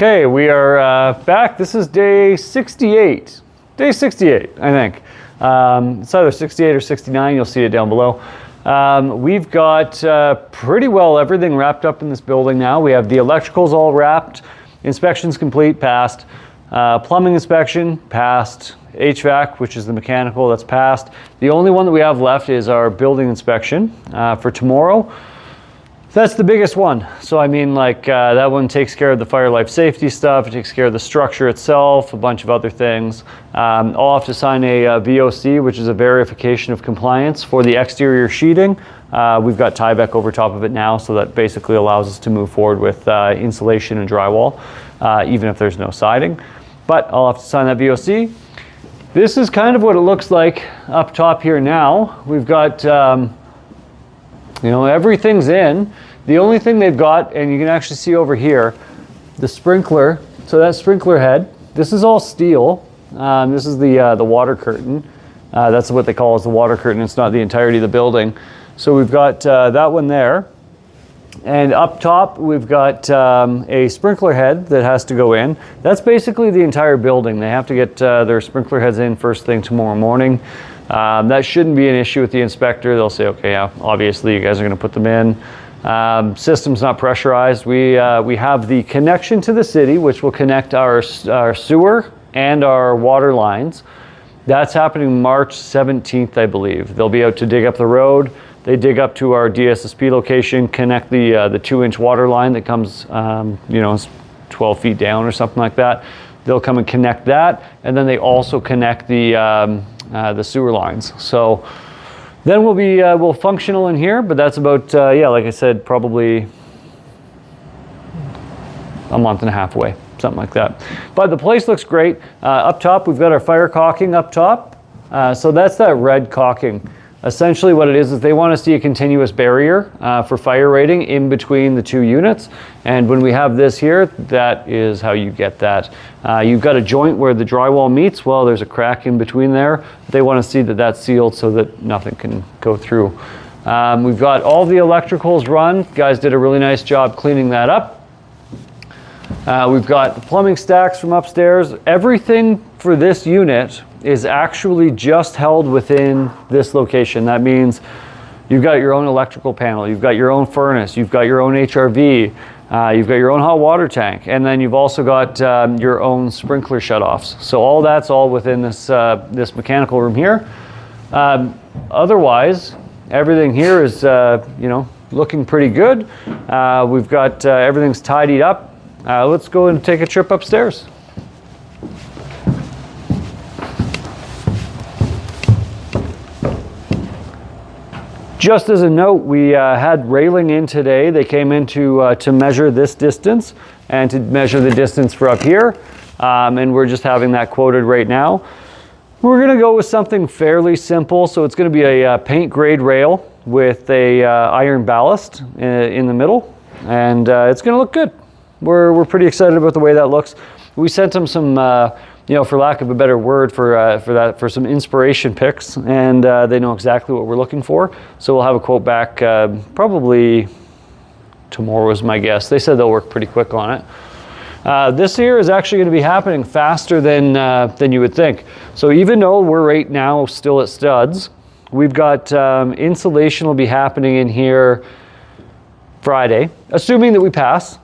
Okay, we are back. This is day 68. Day 68, I think. It's either 68 or 69. You'll see it down below. We've got pretty well everything wrapped up in this building now. We have the electricals all wrapped. Inspections complete, passed. Plumbing inspection, passed. HVAC, which is the mechanical, that's passed. The only one that we have left is our building inspection for tomorrow. That's the biggest one. So I mean, like that one takes care of the fire life safety stuff. It takes care of the structure itself, a bunch of other things. I'll have to sign a VOC, which is a verification of compliance for the exterior sheeting. We've got Tyvek over top of it now, so that basically allows us to move forward with insulation and drywall, even if there's no siding. But I'll have to sign that VOC. This is kind of what it looks like up top here now. We've got you know, everything's in. The only thing they've got, and you can actually see over here, the sprinkler. So that sprinkler head, this is all steel. This is the water curtain. That's what they call as the water curtain. It's not the entirety of the building. So we've got that one there. And up top, we've got a sprinkler head that has to go in. That's basically the entire building. They have to get their sprinkler heads in first thing tomorrow morning. That shouldn't be an issue with the inspector. They'll say, okay, yeah, obviously you guys are going to put them in. System's not pressurized. We have the connection to the city, which will connect our sewer and our water lines. That's happening March 17th, I believe. They'll be out to dig up the road. They dig up to our DSSP location, connect the 2-inch water line that comes, you know, 12 feet down or something like that. They'll come and connect that, and then they also connect the sewer lines. So then we'll functional in here, but that's about yeah, like I said, probably a month and a half away, something like that. But the place looks great. Up top, we've got our fire caulking up top. So that's that red caulking. Essentially what it is they want to see a continuous barrier for fire rating in between the two units. And when we have this here, that is how you get that. You've got a joint where the drywall meets. Well, there's a crack in between there. They want to see that that's sealed so that nothing can go through. We've got all the electricals run. Guys did a really nice job cleaning that up. We've got the plumbing stacks from upstairs. Everything for this unit is actually just held within this location. That means you've got your own electrical panel, you've got your own furnace, you've got your own HRV, you've got your own hot water tank, and then you've also got your own sprinkler shutoffs. So all that's all within this, this mechanical room here. Otherwise, everything here is you know, looking pretty good. We've got everything's tidied up. Let's go and take a trip upstairs. Just as a note, we had railing in today. They came in to measure this distance and to measure the distance for up here. And we're just having that quoted right now. We're gonna go with something fairly simple. So it's gonna be a paint grade rail with a iron ballast in the middle. And it's gonna look good. We're pretty excited about the way that looks. We sent them some, you know, for lack of a better word for some inspiration pics, and they know exactly what we're looking for. So we'll have a quote back probably tomorrow is my guess. They said they'll work pretty quick on it. This here is actually going to be happening faster than you would think. So even though we're right now still at studs, we've got insulation will be happening in here Friday, assuming that we pass.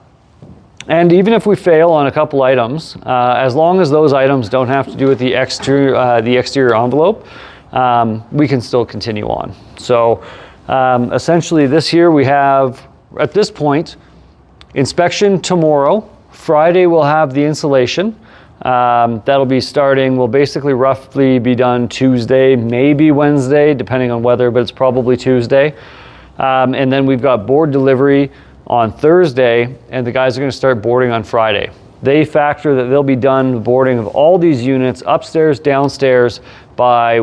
And even if we fail on a couple items, as long as those items don't have to do with the exterior envelope, we can still continue on. So essentially this here we have, at this point, inspection tomorrow. Friday we'll have the insulation. That'll be starting, will basically roughly be done Tuesday, maybe Wednesday, depending on weather, but it's probably Tuesday. And then we've got board delivery on Thursday, and the guys are going to start boarding on Friday. They factor that they'll be done boarding of all these units upstairs, downstairs by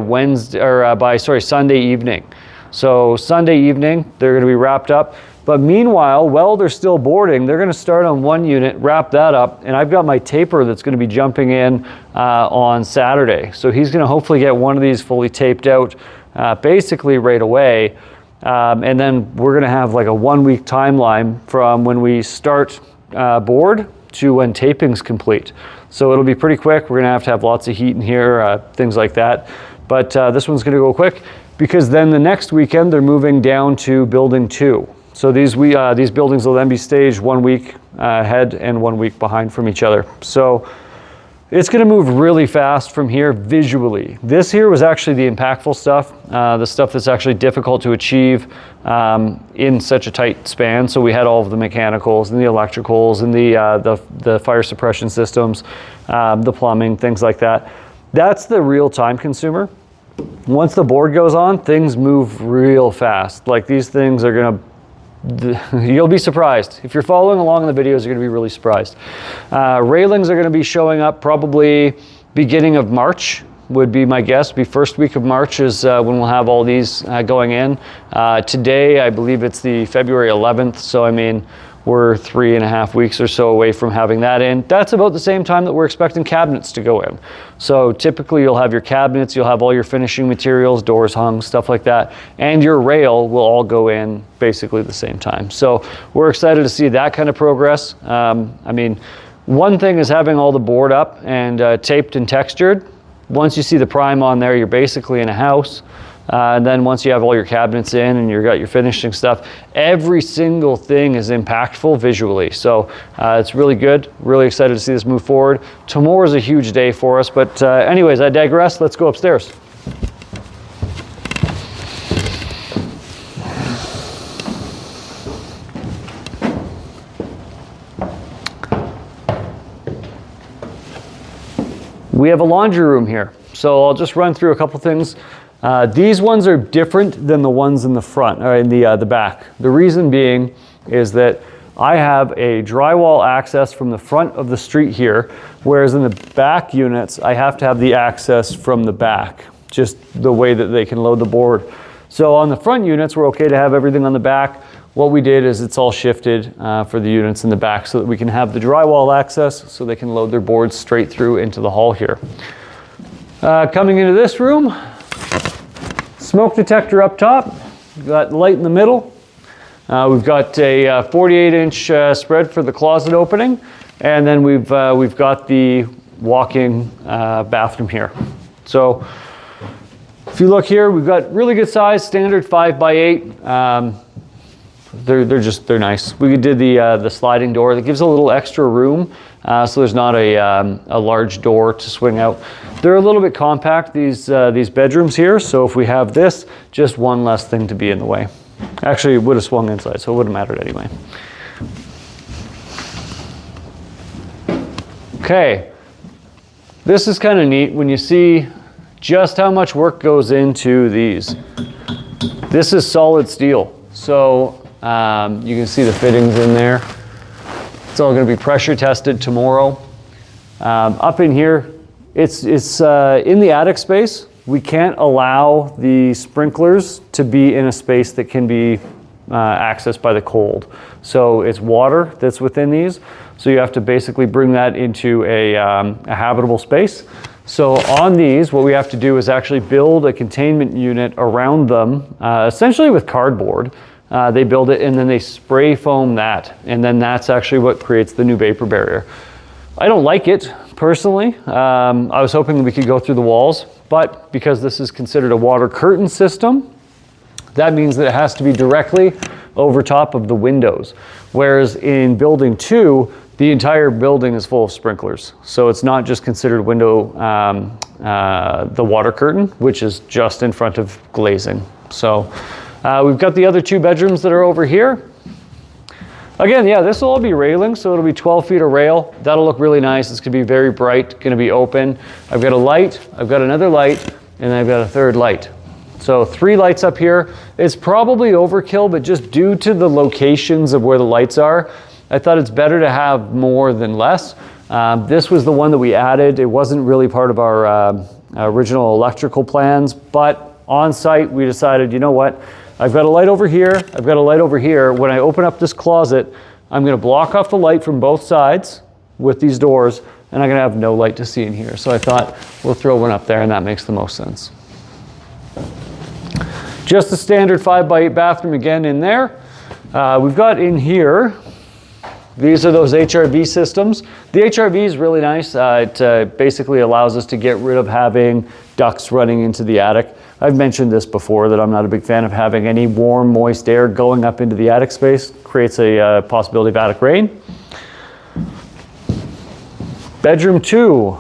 Sunday evening. So Sunday evening, they're going to be wrapped up. But meanwhile, while they're still boarding, they're going to start on one unit, wrap that up, and I've got my taper that's going to be jumping in on Saturday. So he's going to hopefully get one of these fully taped out basically right away. And then we're going to have like a 1-week timeline from when we start board to when taping's complete. So it'll be pretty quick. We're gonna have lots of heat in here, things like that. But this one's gonna go quick because then the next weekend they're moving down to building 2. So these buildings will then be staged 1 week ahead and 1 week behind from each other. So it's going to move really fast from here visually. This here was actually the impactful stuff, the stuff that's actually difficult to achieve in such a tight span. So we had all of the mechanicals and the electricals and the fire suppression systems, the plumbing, things like that. That's the real time consumer. Once the board goes on, things move real fast. Like these things are going to, you'll be surprised. If you're following along in the videos, you're going to be really surprised. Railings are going to be showing up probably beginning of March would be my guess. Be first week of March is when we'll have all these going in. Today, I believe it's the February 11th. So, I mean, we're 3.5 weeks or so away from having that in. That's about the same time that we're expecting cabinets to go in. So typically you'll have your cabinets, you'll have all your finishing materials, doors hung, stuff like that, and your rail will all go in basically the same time. So we're excited to see that kind of progress. I mean, one thing is having all the board up and taped and textured. Once you see the prime on there, you're basically in a house. And then once you have all your cabinets in and you've got your finishing stuff, every single thing is impactful visually. So it's really good. Really excited to see this move forward. Tomorrow is a huge day for us. But anyways, I digress. Let's go upstairs. We have a laundry room here. So I'll just run through a couple things. These ones are different than the ones in the front, or in the back. The reason being is that I have a drywall access from the front of the street here, whereas in the back units, I have to have the access from the back, just the way that they can load the board. So on the front units, we're okay to have everything on the back. What we did is it's all shifted for the units in the back so that we can have the drywall access so they can load their boards straight through into the hall here. Coming into this room, smoke detector up top, we've got light in the middle. We've got a 48-inch spread for the closet opening, and then we've got the walk-in bathroom here. So if you look here, we've got really good size, standard 5x8. They're nice. We did the sliding door that gives a little extra room, so there's not a large door to swing out. They're a little bit compact, these bedrooms here, so if we have this, just one less thing to be in the way. Actually, it would have swung inside, so it wouldn't have mattered anyway. Okay, this is kind of neat when you see just how much work goes into these. This is solid steel, so you can see the fittings in there. It's all going to be pressure tested tomorrow. Up in here, it's in the attic space. We can't allow the sprinklers to be in a space that can be accessed by the cold. So it's water that's within these. So you have to basically bring that into a habitable space. So on these, what we have to do is actually build a containment unit around them, essentially with cardboard. They build it and then they spray foam that. And then that's actually what creates the new vapor barrier. I don't like it personally. I was hoping that we could go through the walls, but because this is considered a water curtain system, that means that it has to be directly over top of the windows. Whereas in building 2, the entire building is full of sprinklers. So it's not just considered window, the water curtain, which is just in front of glazing. So we've got the other 2 bedrooms that are over here. Again, yeah, this will all be railing, so it'll be 12 feet of rail. That'll look really nice. It's gonna be very bright, gonna be open. I've got a light, I've got another light, and I've got a third light. So 3 lights up here. It's probably overkill, but just due to the locations of where the lights are, I thought it's better to have more than less. This was the one that we added. It wasn't really part of our original electrical plans, but on site we decided, you know what? I've got a light over here, I've got a light over here. When I open up this closet, I'm gonna block off the light from both sides with these doors, and I'm gonna have no light to see in here. So I thought we'll throw one up there, and that makes the most sense. Just a standard 5x8 bathroom again in there. We've got in here These are those HRV systems. The HRV is really nice. It basically allows us to get rid of having ducts running into the attic. I've mentioned this before that I'm not a big fan of having any warm, moist air going up into the attic space. Creates a possibility of attic rain. Bedroom 2.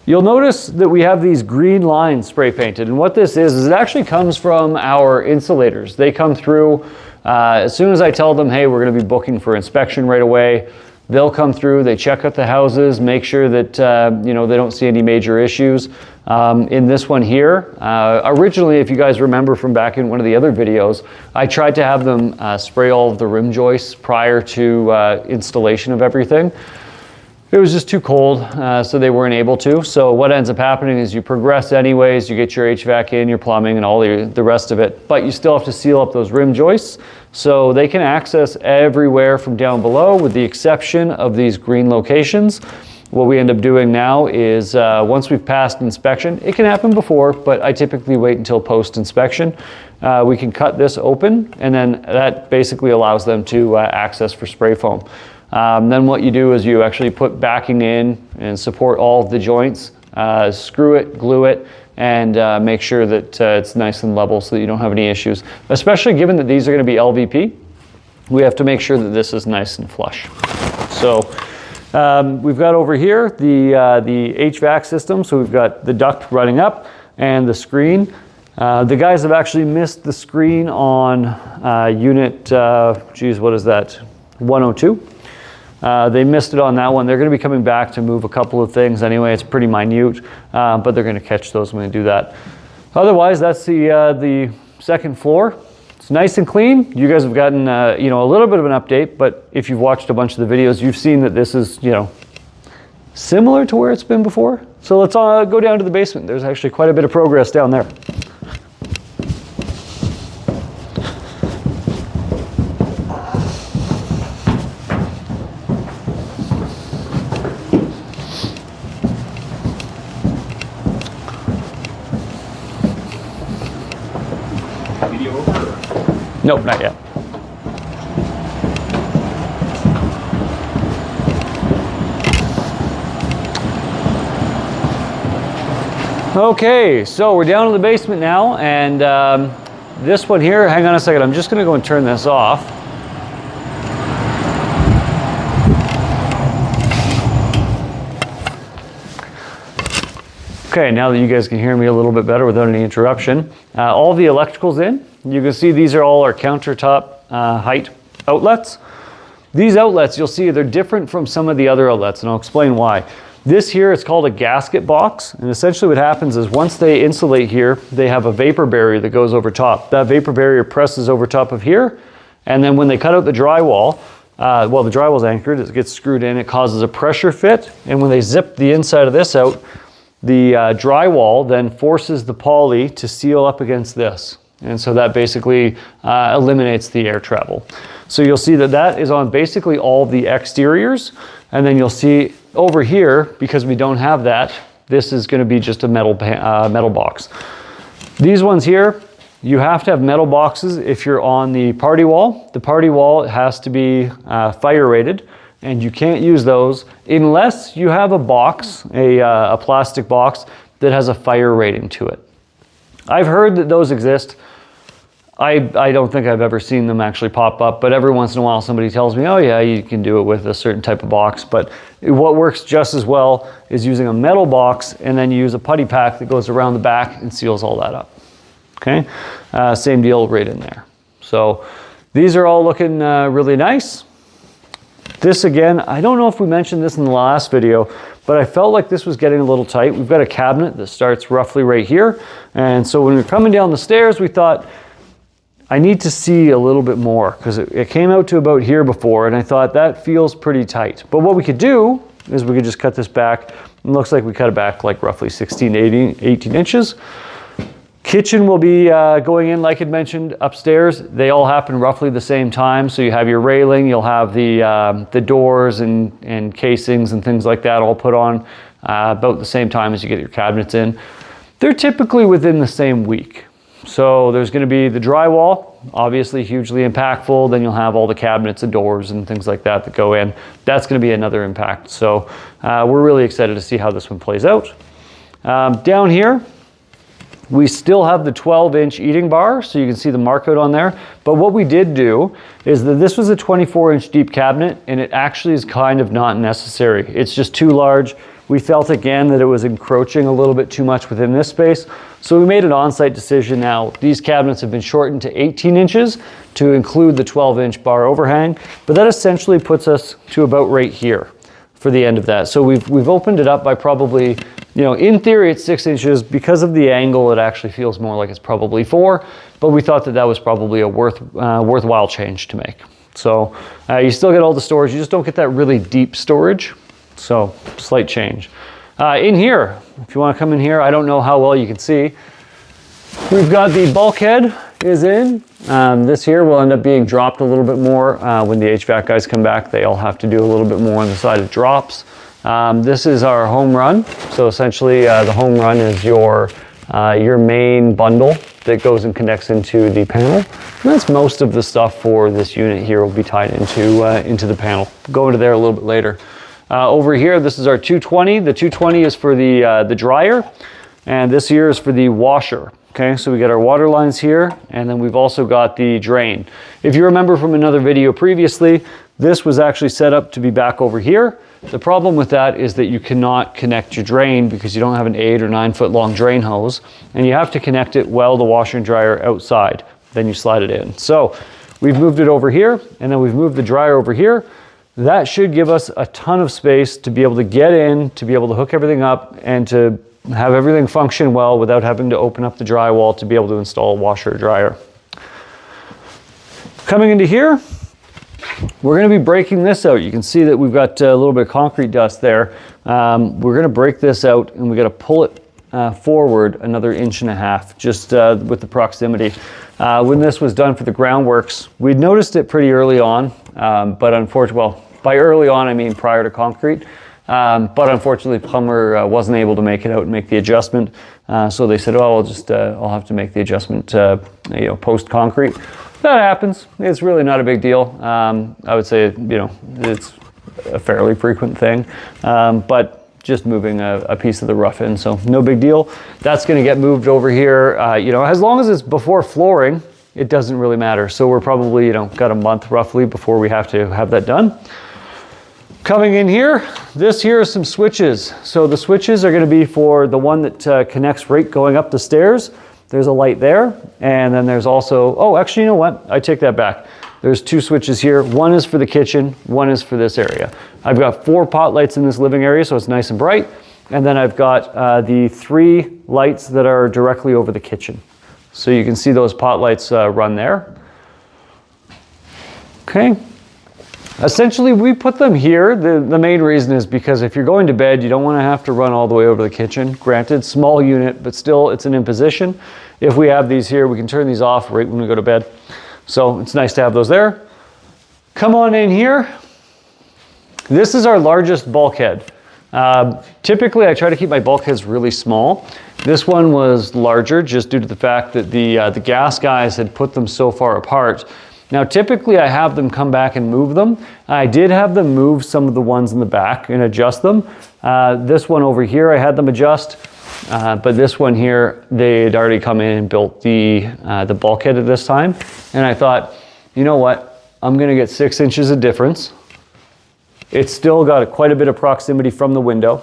You'll notice that we have these green lines spray painted, and what this is it actually comes from our insulators. They come through as soon as I tell them, hey, we're going to be booking for inspection right away. They'll come through, they check out the houses, make sure that you know, they don't see any major issues. In this one here, originally, if you guys remember from back in one of the other videos, I tried to have them spray all of the rim joists prior to installation of everything. It was just too cold, so they weren't able to. So what ends up happening is you progress anyways, you get your HVAC in, your plumbing, and all the rest of it, but you still have to seal up those rim joists. So they can access everywhere from down below with the exception of these green locations. What we end up doing now is once we've passed inspection, it can happen before, but I typically wait until post-inspection. We can cut this open, and then that basically allows them to access for spray foam. Then what you do is you actually put backing in and support all of the joints, screw it, glue it, and make sure that it's nice and level so that you don't have any issues. Especially given that these are going to be LVP, we have to make sure that this is nice and flush. So we've got over here the HVAC system. So we've got the duct running up and the screen. The guys have actually missed the screen on unit, geez, what is that? 102. They missed it on that one. They're going to be coming back to move a couple of things anyway. It's pretty minute, but they're going to catch those when they do that. Otherwise, that's the second floor. It's nice and clean. You guys have gotten you know, a little bit of an update, but if you've watched a bunch of the videos, you've seen that this is, you know, similar to where it's been before. So let's go down to the basement. There's actually quite a bit of progress down there. Nope, not yet. Okay, so we're down in the basement now, and this one here, hang on a second, I'm just going to go and turn this off. Okay, now that you guys can hear me a little bit better without any interruption, all the electrical's in. You can see these are all our countertop height outlets. These outlets, you'll see they're different from some of the other outlets, and I'll explain why. This here is called a gasket box, and essentially what happens is once they insulate here, they have a vapor barrier that goes over top. That vapor barrier presses over top of here, and then when they cut out the drywall, well, the drywall's anchored, it gets screwed in, it causes a pressure fit, and when they zip the inside of this out, the drywall then forces the poly to seal up against this. And so that basically eliminates the air travel. So you'll see that that is on basically all the exteriors. And then you'll see over here, because we don't have that, this is going to be just a metal box. These ones here, you have to have metal boxes if you're on the party wall. The party wall has to be fire rated, and you can't use those unless you have a box, a plastic box that has a fire rating to it. I've heard that those exist. I don't think I've ever seen them actually pop up, but every once in a while somebody tells me, oh yeah, you can do it with a certain type of box. But what works just as well is using a metal box, and then you use a putty pack that goes around the back and seals all that up. Okay, same deal right in there. So these are all looking really nice. This again, I don't know if we mentioned this in the last video, but I felt like this was getting a little tight. We've got a cabinet that starts roughly right here. And so when we were coming down the stairs, we thought, I need to see a little bit more, because it came out to about here before, and I thought that feels pretty tight. But what we could do is we could just cut this back. It looks like we cut it back like roughly 16 to 18 inches. Kitchen will be going in, like I mentioned, upstairs. They all happen roughly the same time. So you have your railing, you'll have the doors and casings and things like that all put on about the same time as you get your cabinets in. They're typically within the same week. So there's going to be the drywall. obviously hugely impactful. Then you'll have all the cabinets and doors and things like that that go in. That's going to be another impact. So we're really excited to see how this one plays out. Down here, we still have the 12-inch eating bar, so you can see the markout on there. But what we did do is that this was a 24-inch deep cabinet, and it actually is kind of not necessary. It's just too large. We felt again that it was encroaching a little bit too much within this space. So we made an on-site decision now. These cabinets have been shortened to 18 inches to include the 12-inch bar overhang, but that essentially puts us to about right here for the end of that. So we've opened it up by probably, you know, in theory it's 6 inches. Because of the angle, it actually feels more like it's probably 4, but we thought that that was probably a worthwhile change to make. So you still get all the storage, you just don't get that really deep storage. So slight change. In here, if you want to come in here, I don't know how well you can see. We've got the bulkhead is in. This here will end up being dropped a little bit more when the HVAC guys come back. They all have to do a little bit more on the side of drops. This is our home run. So essentially the home run is your main bundle that goes and connects into the panel. And that's most of the stuff for this unit here will be tied into the panel. Go into there a little bit later. Over here, this is our 220. The 220 is for the dryer, and this here is for the washer. Okay, so we got our water lines here, and then we've also got the drain. If you remember from another video previously, this was actually set up to be back over here. The problem with that is that you cannot connect your drain because you don't have an 8 or 9 foot long drain hose, and you have to connect it while the washer and dryer outside. Then you slide it in. So we've moved it over here, and then we've moved the dryer over here. That should give us a ton of space to be able to get in, to be able to hook everything up, and to have everything function well without having to open up the drywall to be able to install a washer or dryer. Coming into here, we're going to be breaking this out. You can see that we've got a little bit of concrete dust there. We're going to break this out, and we got to pull it forward another 1.5 inches, just with the proximity. When this was done for the groundworks, we'd noticed it pretty early on, but unfortunately, well, by early on I mean prior to concrete. But unfortunately, plumber wasn't able to make it out and make the adjustment. So they said, "Oh, I'll have to make the adjustment, post concrete." That happens. It's really not a big deal. I would say, it's a fairly frequent thing, but just moving a piece of the rough in, so no big deal. That's going to get moved over here. As long as it's before flooring, it doesn't really matter. So we're probably, got a month roughly before we have to have that done. Coming in here, this here is some switches. So the switches are going to be for the one that connects right going up the stairs. There's a light there, and then there's also, oh, actually, you know what? I take that back. There's 2 switches here. One is for the kitchen, one is for this area. I've got 4 pot lights in this living area, so it's nice and bright. And then I've got the 3 lights that are directly over the kitchen. So you can see those pot lights run there. Okay. Essentially, we put them here. The main reason is because if you're going to bed, you don't want to have to run all the way over to the kitchen. Granted, small unit, but still it's an imposition. If we have these here, we can turn these off right when we go to bed. So it's nice to have those there. Come on in here. This is our largest bulkhead. Typically, I try to keep my bulkheads really small. This one was larger just due to the fact that the gas guys had put them so far apart. Now, typically I have them come back and move them. I did have them move some of the ones in the back and adjust them. This one over here, I had them adjust, but this one here, they'd already come in and built the bulkhead at this time. And I thought, you know what? I'm gonna get 6 inches of difference. It's still got quite a bit of proximity from the window.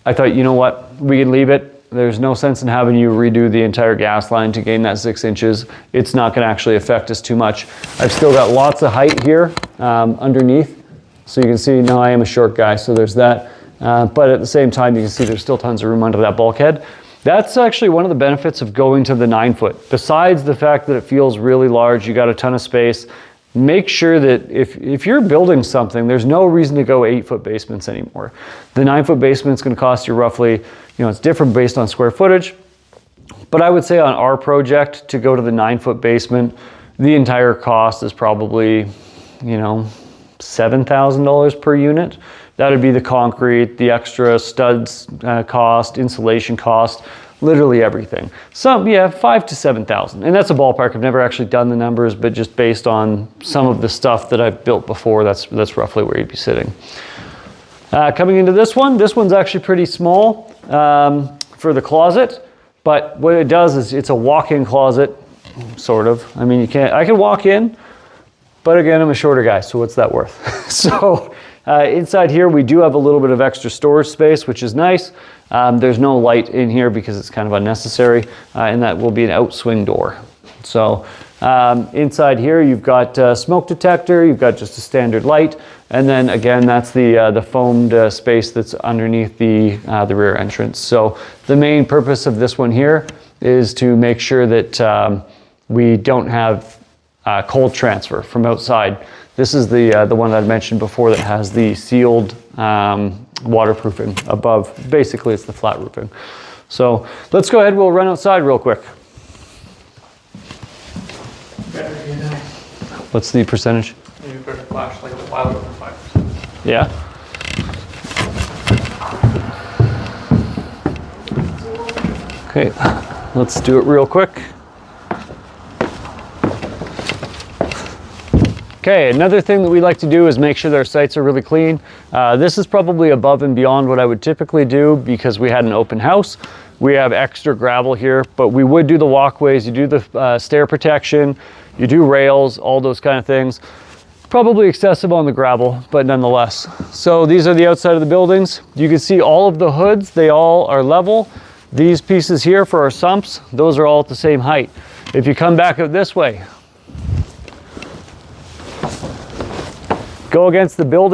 I thought, you know what? We can leave it. There's no sense in having you redo the entire gas line to gain that 6 inches. It's not going to actually affect us too much. I've still got lots of height here underneath. So you can see now I am a short guy, so there's that. But at the same time, you can see there's still tons of room under that bulkhead. That's actually one of the benefits of going to the 9 foot. Besides the fact that it feels really large, you got a ton of space. Make sure that if you're building something, there's no reason to go 8 foot basements anymore. The 9 foot basement's going to cost you roughly, it's different based on square footage, but I would say on our project to go to the 9 foot basement, the entire cost is probably, $7,000 per unit. That would be the concrete, the extra studs cost, insulation cost. literally everything. Some, yeah, 5,000 to 7,000, and that's a ballpark. I've never actually done the numbers, but just based on some of the stuff that I've built before, that's roughly where you'd be sitting. Coming into this one's actually pretty small for the closet, but what it does is it's a walk-in closet, sort of. I mean, I can walk in, but again, I'm a shorter guy, so what's that worth? So inside here, we do have a little bit of extra storage space, which is nice. There's no light in here because it's kind of unnecessary, and that will be an outswing door. So inside here, you've got a smoke detector, you've got just a standard light, and then again, that's the foamed space that's underneath the rear entrance. So the main purpose of this one here is to make sure that we don't have cold transfer from outside. This is the one that I mentioned before that has the sealed waterproofing above. Basically, it's the flat roofing. So let's go ahead, we'll run outside real quick. What's the percentage? You better flash like a while over 5%. Yeah. Okay, let's do it real quick. Okay, another thing that we like to do is make sure that our sites are really clean. This is probably above and beyond what I would typically do because we had an open house. We have extra gravel here, but we would do the walkways, you do the stair protection, you do rails, all those kind of things. Probably excessive on the gravel, but nonetheless. So these are the outside of the buildings. You can see all of the hoods, they all are level. These pieces here for our sumps, those are all at the same height. If you come back out this way, go against the building.